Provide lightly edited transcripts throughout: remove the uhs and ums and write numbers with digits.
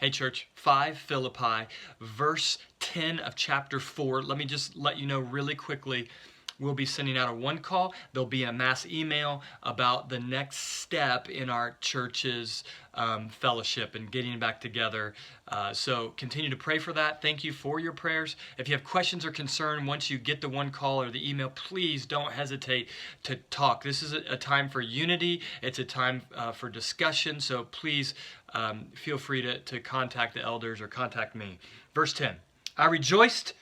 Hey church, 5 Philippi, verse 10 of chapter 4. Let me just let you know really quickly. We'll be sending out a one call. There'll be a mass email about the next step in our church's fellowship and getting back together. So continue to pray for that. Thank you for your prayers. If you have questions or concern, once you get the one call or the email, please don't hesitate to talk. This is a time for unity. It's a time for discussion. So please feel free to contact the elders or contact me. Verse 10, I rejoiced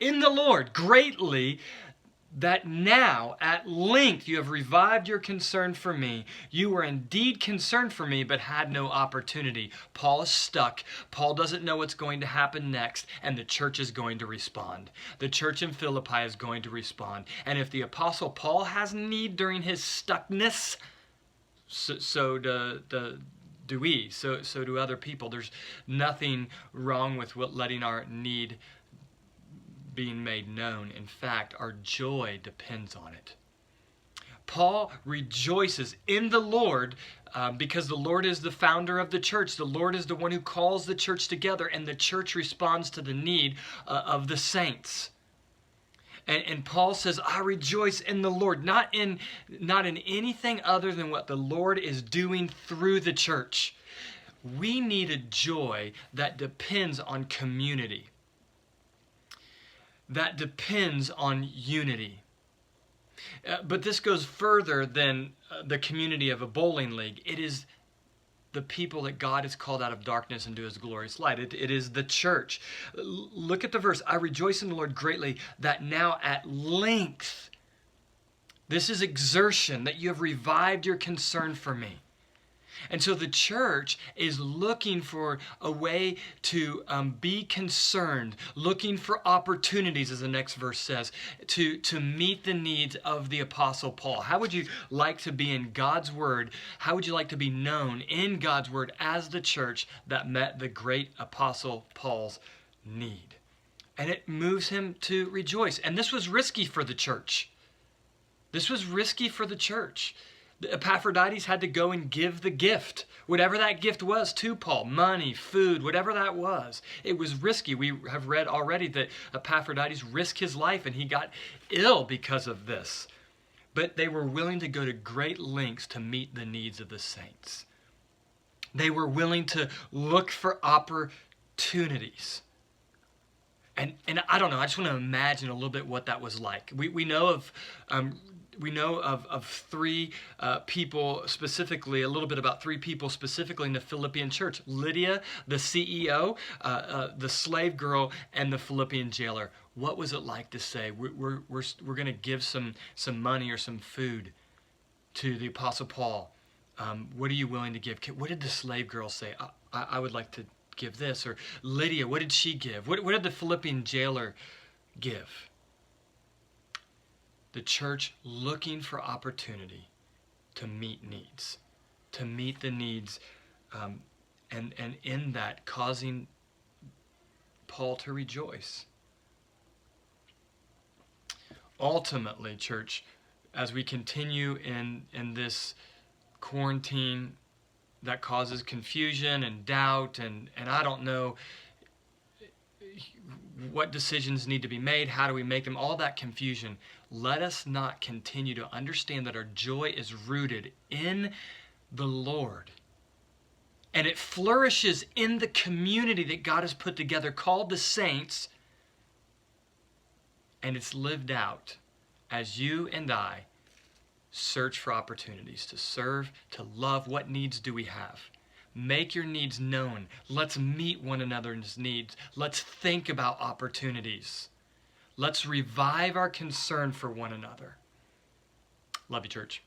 in the Lord greatly that now at length you have revived your concern for me. You were indeed concerned for me, but had no opportunity. Paul is stuck. Paul doesn't know what's going to happen next, and the church is going to respond. The church in Philippi is going to respond. And if the Apostle Paul has need during his stuckness, so do we. So do other people. There's nothing wrong with letting our need being made known. In fact, our joy depends on it. Paul rejoices in the Lord because the Lord is the founder of the church. The Lord is the one who calls the church together, and the church responds to the need of the saints. And Paul says, I rejoice in the Lord, not in anything other than what the Lord is doing through the church. We need a joy that depends on community, that depends on unity. But this goes further than the community of a bowling league. It is the people that God has called out of darkness into his glorious light. It is the church. Look at the verse. I rejoice in the Lord greatly that now at length, this is exertion, that you have revived your concern for me. And so the church is looking for a way to be concerned, looking for opportunities, as the next verse says, to meet the needs of the Apostle Paul. How would you like to be in God's Word? How would you like to be known in God's Word as the church that met the great Apostle Paul's need? And it moves him to rejoice. And this was risky for the church. This was risky for the church. Epaphroditus had to go and give the gift, whatever that gift was, to Paul. Money, food, whatever that was. It was risky. We have read already that Epaphroditus risked his life and he got ill because of this. But they were willing to go to great lengths to meet the needs of the saints. They were willing to look for opportunities. And I don't know, I just want to imagine a little bit what that was like. We know of three people specifically, a little bit about three people specifically in the Philippian church. Lydia, the CEO, the slave girl, and the Philippian jailer. What was it like to say, we're going to give some money or some food to the Apostle Paul? What are you willing to give? What did the slave girl say? I would like to give this. Or Lydia, what did she give? What did the Philippian jailer give? The church looking for opportunity to meet needs, to meet the needs, and in that causing Paul to rejoice. Ultimately, church, as we continue in this quarantine that causes confusion and doubt, and I don't know what decisions need to be made, how do we make them, all that confusion. Let us not continue to understand that our joy is rooted in the Lord. And it flourishes in the community that God has put together, called the saints. And it's lived out as you and I search for opportunities to serve, to love. What needs do we have? Make your needs known. Let's meet one another's needs. Let's think about opportunities. Let's revive our concern for one another. Love you, church.